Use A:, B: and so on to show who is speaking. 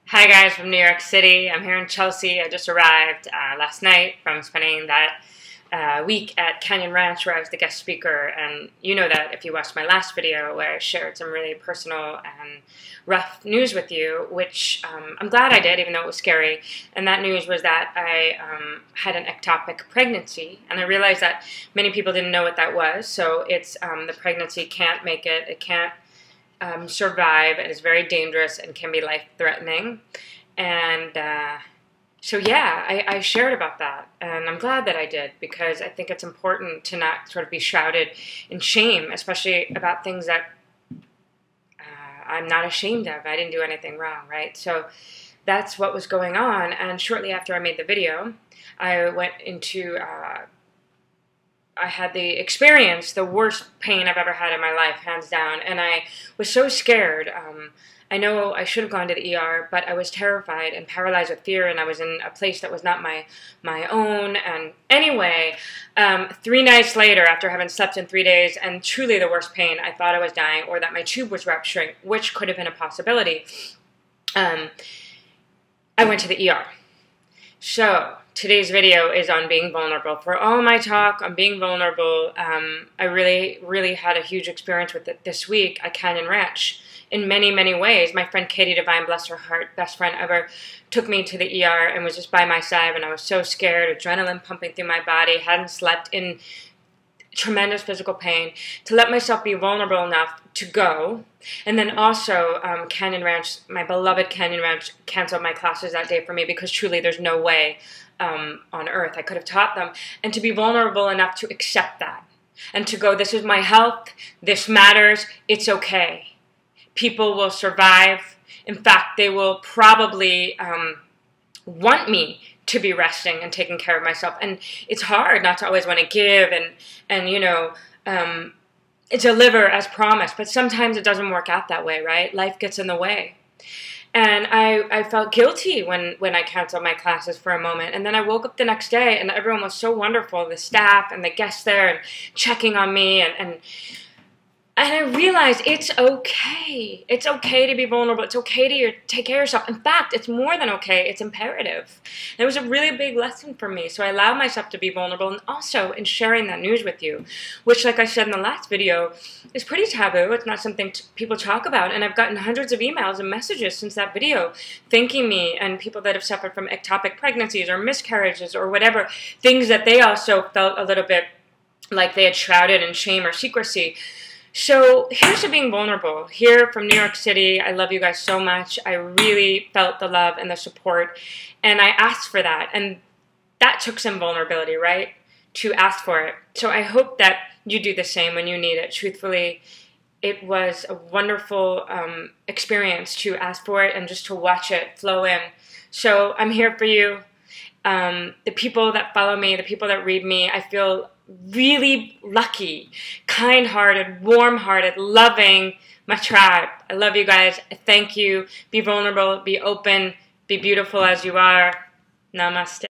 A: Hi guys from New York City. I'm here in Chelsea. I just arrived last night from spending that week at Canyon Ranch where I was the guest speaker. And you know that if you watched my last video where I shared some really personal and rough news with you, which I'm glad I did even though it was scary. And that news was that I had an ectopic pregnancy. And I realized that many people didn't know what that was. So it's the pregnancy can't make it. It can't survive. It is very dangerous and can be life-threatening. And so yeah, I shared about that, and I'm glad that I did, because I think it's important to not sort of be shrouded in shame, especially about things that I'm not ashamed of. I didn't do anything wrong, right? So that's what was going on, and shortly after I made the video, I went into I had the worst pain I've ever had in my life, hands down, and I was so scared. I know I should have gone to the ER, but I was terrified and paralyzed with fear, and I was in a place that was not my own. And anyway, 3 nights later, after having slept in 3 days, and truly the worst pain, I thought I was dying or that my tube was rupturing, which could have been a possibility. I went to the ER. So today's video is on being vulnerable. For all my talk on being vulnerable, I really had a huge experience with it this week at Canyon Ranch in many, many ways. My friend Katie Devine, bless her heart, best friend ever, took me to the ER and was just by my side, and I was so scared, adrenaline pumping through my body, hadn't slept, in tremendous physical pain, to let myself be vulnerable enough to go. And then also Canyon Ranch, my beloved Canyon Ranch, canceled my classes that day for me, because truly there's no way on earth I could have taught them. And to be vulnerable enough to accept that and to go, this is my health, this matters, it's okay. People will survive. In fact, they will probably want me to be resting and taking care of myself. And it's hard not to always want to give and you know, deliver as promised. But sometimes it doesn't work out that way, right? Life gets in the way. And I felt guilty when I canceled my classes for a moment. And then I woke up the next day and everyone was so wonderful, the staff and the guests there, and checking on me, and I realized it's okay. It's okay to be vulnerable. It's okay to take care of yourself. In fact, it's more than okay. It's imperative. And it was a really big lesson for me. So I allowed myself to be vulnerable, and also in sharing that news with you, which, like I said in the last video, is pretty taboo. It's not something people talk about. And I've gotten hundreds of emails and messages since that video thanking me, and people that have suffered from ectopic pregnancies or miscarriages or whatever, things that they also felt a little bit like they had shrouded in shame or secrecy. So here's to being vulnerable. Here from New York City, I love you guys so much. I really felt the love and the support, and I asked for that. And that took some vulnerability, right, to ask for it. So I hope that you do the same when you need it. Truthfully, it was a wonderful experience to ask for it and just to watch it flow in. So I'm here for you. The people that follow me, the people that read me, I feel really lucky, kind-hearted, warm-hearted, loving, my tribe. I love you guys. Thank you. Be vulnerable, be open, be beautiful as you are. Namaste.